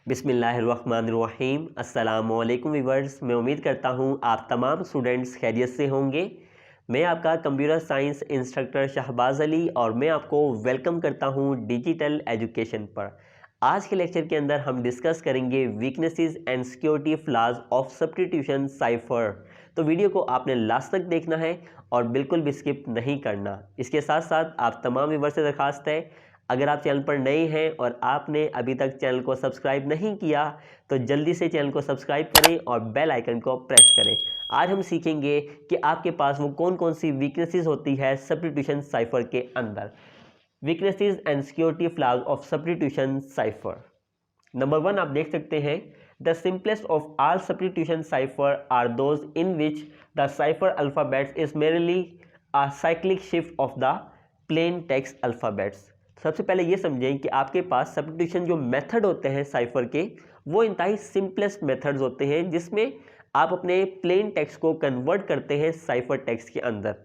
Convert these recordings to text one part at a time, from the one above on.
बिस्मिल्लाहिर्रहमानिर्रहीम। अस्सलामुअलैकुम व्यूअर्स, मैं उम्मीद करता हूँ आप तमाम स्टूडेंट्स खैरियत से होंगे। मैं आपका computer science instructor Shahbaz Ali और मैं आपको वेलकम करता हूँ डिजिटल एजुकेशन पर। आज के लेक्चर के अंदर हम डिस्कस करेंगे weaknesses and security flaws of substitution cipher. तो वीडियो को आपने लास्ट तक देखना है और बिल्कुल भी स्किप नहीं करना। इसके साथ साथ आप तमाम व्यूअर्स से दरखास्त है, अगर आप चैनल पर नए हैं और आपने अभी तक चैनल को सब्सक्राइब नहीं किया तो जल्दी से चैनल को सब्सक्राइब करें और बेल आइकन को प्रेस करें। आज हम सीखेंगे कि आपके पास वो कौन कौन सी वीकनेसेस होती है सब्स्टिट्यूशन साइफर के अंदर। Weaknesses and security flaws of substitution cipher. Number 1 आप देख सकते हैं, the simplest of all substitution cipher are those in which the cipher alphabets is merely a cyclic shift of the plain text alphabets. सबसे पहले ये समझें कि आपके पास सब्स्टिट्यूशन जो मेथड होते हैं साइफर के, वो इंतहाई सिंपलेस्ट मेथड्स होते हैं जिसमें आप अपने प्लेन टेक्स्ट को कन्वर्ट करते हैं साइफर टेक्स्ट के अंदर।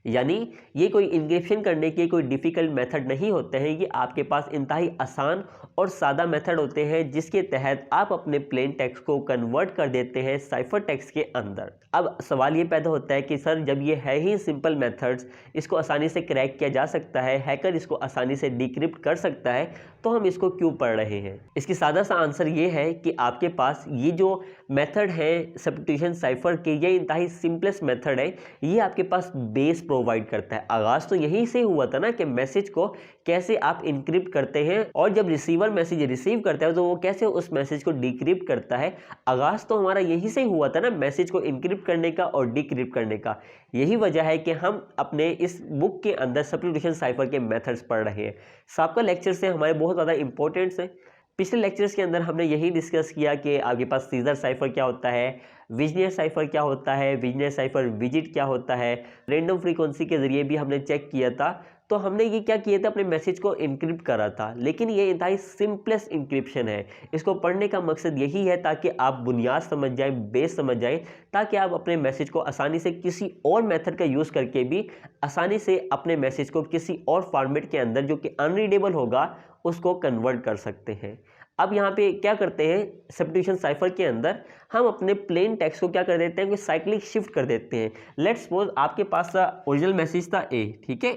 यानी ये कोई इंक्रिप्शन करने के कोई डिफ़िकल्ट मेथड नहीं होते हैं, ये आपके पास इंतहाई आसान और सादा मेथड होते हैं जिसके तहत आप अपने प्लेन टेक्स्ट को कन्वर्ट कर देते हैं साइफर टेक्स्ट के अंदर। अब सवाल ये पैदा होता है कि सर जब ये है ही सिंपल मेथड्स, इसको आसानी से क्रैक किया जा सकता है, हैकर इसको आसानी से डिक्रिप्ट कर सकता है, तो हम इसको क्यों पढ़ रहे हैं? इसकी सादा सा आंसर ये है कि आपके पास ये जो मेथड है सब्स्टिट्यूशन साइफर के, ये इंतहाई सिंपलेस्ट मेथड है। ये आपके पास बेस प्रोवाइड करता है। आगाज़ तो यहीं से हुआ था ना कि मैसेज को कैसे आप इनक्रिप्ट करते हैं और जब रिसीवर मैसेज रिसीव करता है तो वो कैसे उस मैसेज को डिक्रिप्ट करता है। आगाज़ तो हमारा यहीं से हुआ था ना, मैसेज को इनक्रिप्ट करने का और डिक्रिप्ट करने का। यही वजह है कि हम अपने इस बुक के अंदर सब्स्टिट्यूशन साइफर के मेथड्स पढ़ रहे हैं। सबका लेक्चर से हमारे बहुत ज़्यादा इंपॉर्टेंट्स हैं। पिछले लेक्चर्स के अंदर हमने यही डिस्कस किया कि आपके पास सीजर साइफर क्या होता है, विजनर साइफर क्या होता है, विजनर साइफर विजिट क्या होता है, रैंडम फ्रीक्वेंसी के ज़रिए भी हमने चेक किया था। तो हमने ये क्या किया था, अपने मैसेज को इनक्रिप्ट करा था। लेकिन ये इंतहाई सिंपलेस्ट इंक्रिप्शन है। इसको पढ़ने का मकसद यही है ताकि आप बुनियाद समझ जाएं, बेस समझ जाएं, ताकि आप अपने मैसेज को आसानी से किसी और मेथड का यूज़ करके भी आसानी से अपने मैसेज को किसी और फॉर्मेट के अंदर जो कि अनरीडेबल होगा उसको कन्वर्ट कर सकते हैं। अब यहाँ पे क्या करते हैं, सब्स्टिट्यूशन साइफर के अंदर हम अपने प्लेन टेक्स्ट को क्या कर देते हैं कि साइक्लिक शिफ्ट कर देते हैं। लेट्स सपोज आपके पास ओरिजिनल मैसेज था ए, ठीक है,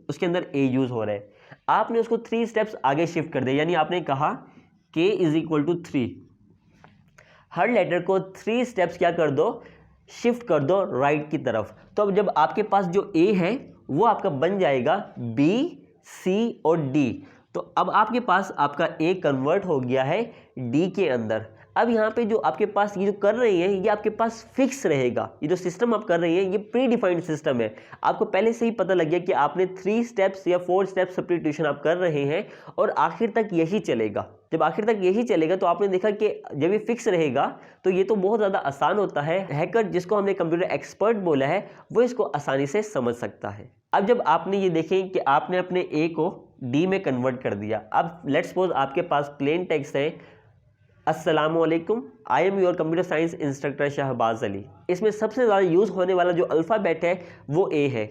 उसके अंदर ए यूज़ हो रहा है। आपने उसको 3 स्टेप्स आगे शिफ्ट कर दिया, यानी आपने कहा k = 3। हर लेटर को 3 स्टेप्स क्या कर दो, शिफ्ट कर दो राइट की तरफ। तो अब जब आपके पास जो ए है वो आपका बन जाएगा B, C और D। तो अब आपके पास आपका ए कन्वर्ट हो गया है डी के अंदर। अब यहाँ पे जो आपके पास ये जो कर रही है ये आपके पास फिक्स रहेगा। ये जो सिस्टम आप कर रही है ये प्री डिफाइंड सिस्टम है। आपको पहले से ही पता लग गया कि आपने 3 स्टेप्स या 4 स्टेप्स सब्स्टिट्यूशन आप कर रहे हैं और आखिर तक यही चलेगा। जब आखिर तक यही चलेगा तो आपने देखा कि जब ये फिक्स रहेगा तो ये तो बहुत ज़्यादा आसान होता है। हैकर जिसको हमने कंप्यूटर एक्सपर्ट बोला है वो इसको आसानी से समझ सकता है। अब जब आपने ये देखें कि आपने अपने ए को डी में कन्वर्ट कर दिया। अब लेट्स सपोज आपके पास प्लेन टेक्स्ट है, अस्सलामुअलैकुम, I am your computer science instructor Shahbaz Ali. इसमें सबसे ज़्यादा यूज़ होने वाला जो अल्फ़ाबेट है वो ए है।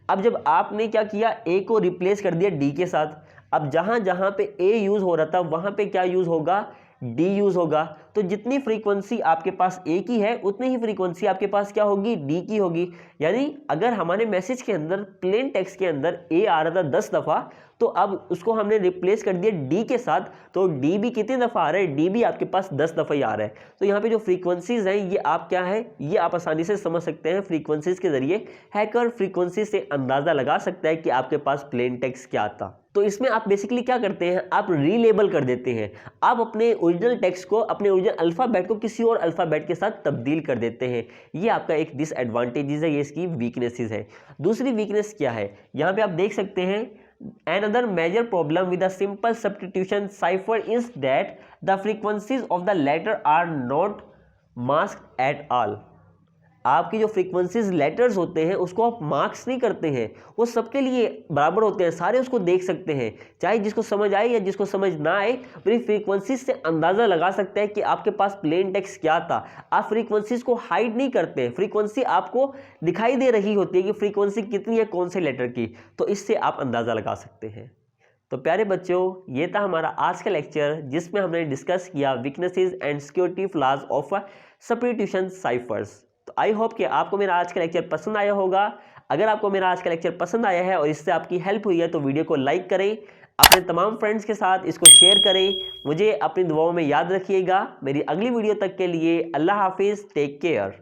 अब जब आपने क्या किया, ए को रिप्लेस कर दिया डी के साथ। अब जहाँ जहाँ पे ए यूज़ हो रहा था वहाँ पे क्या यूज़ होगा, डी यूज़ होगा। तो जितनी फ्रीक्वेंसी आपके पास ए की है उतनी ही फ्रीक्वेंसी आपके पास क्या होगी, डी की होगी। यानी अगर हमारे मैसेज के अंदर प्लेन टेक्स्ट के अंदर ए आ रहा था 10 दफ़ा, तो अब उसको हमने रिप्लेस कर दिया डी के साथ, तो डी भी कितनी दफ़ा आ रहा है, डी भी आपके पास 10 दफ़ा ही आ रहा है। तो यहाँ पे जो फ्रीक्वेंसीज हैं ये आप क्या है, ये आप आसानी से समझ सकते हैं। फ्रीक्वेंसीज के ज़रिए हैकर फ्रीक्वेंसी से अंदाज़ा लगा सकता है कि आपके पास प्लेन टेक्स्ट क्या था। तो इसमें आप बेसिकली क्या करते हैं, आप रीलेबल कर देते हैं। आप अपने ओरिजिनल टेक्स्ट को, अपने ओरिजिनल अल्फ़ाबेट को किसी और अल्फ़ाबेट के साथ तब्दील कर देते हैं। ये आपका एक डिसएडवांटेजेस है, ये इसकी वीकनेसेस है। दूसरी वीकनेस क्या है, यहाँ पे आप देख सकते हैं, another major problem with a simple substitution cipher is that the frequencies of the letter are not masked at all। आपकी जो फ्रीक्वेंसीज लेटर्स होते हैं उसको आप मार्क्स नहीं करते हैं, वो सबके लिए बराबर होते हैं, सारे उसको देख सकते हैं, चाहे जिसको समझ आए या जिसको समझ ना आए। पूरी फ्रीक्वेंसीज से अंदाज़ा लगा सकता है कि आपके पास प्लेन टेक्स्ट क्या था। आप फ्रीक्वेंसीज को हाइड नहीं करते हैं, फ्रीक्वेंसी आपको दिखाई दे रही होती है कि फ्रीक्वेंसी कितनी है कौन से लेटर की, तो इससे आप अंदाज़ा लगा सकते हैं। तो प्यारे बच्चों, ये था हमारा आज का लेक्चर जिसमें हमने डिस्कस किया weaknesses and security flaws of substitution cyphers. तो आई होप कि आपको मेरा आज का लेक्चर पसंद आया होगा। अगर आपको मेरा आज का लेक्चर पसंद आया है और इससे आपकी हेल्प हुई है तो वीडियो को लाइक करें, अपने तमाम फ्रेंड्स के साथ इसको शेयर करें। मुझे अपनी दुआओं में याद रखिएगा। मेरी अगली वीडियो तक के लिए अल्लाह हाफिज़, टेक केयर।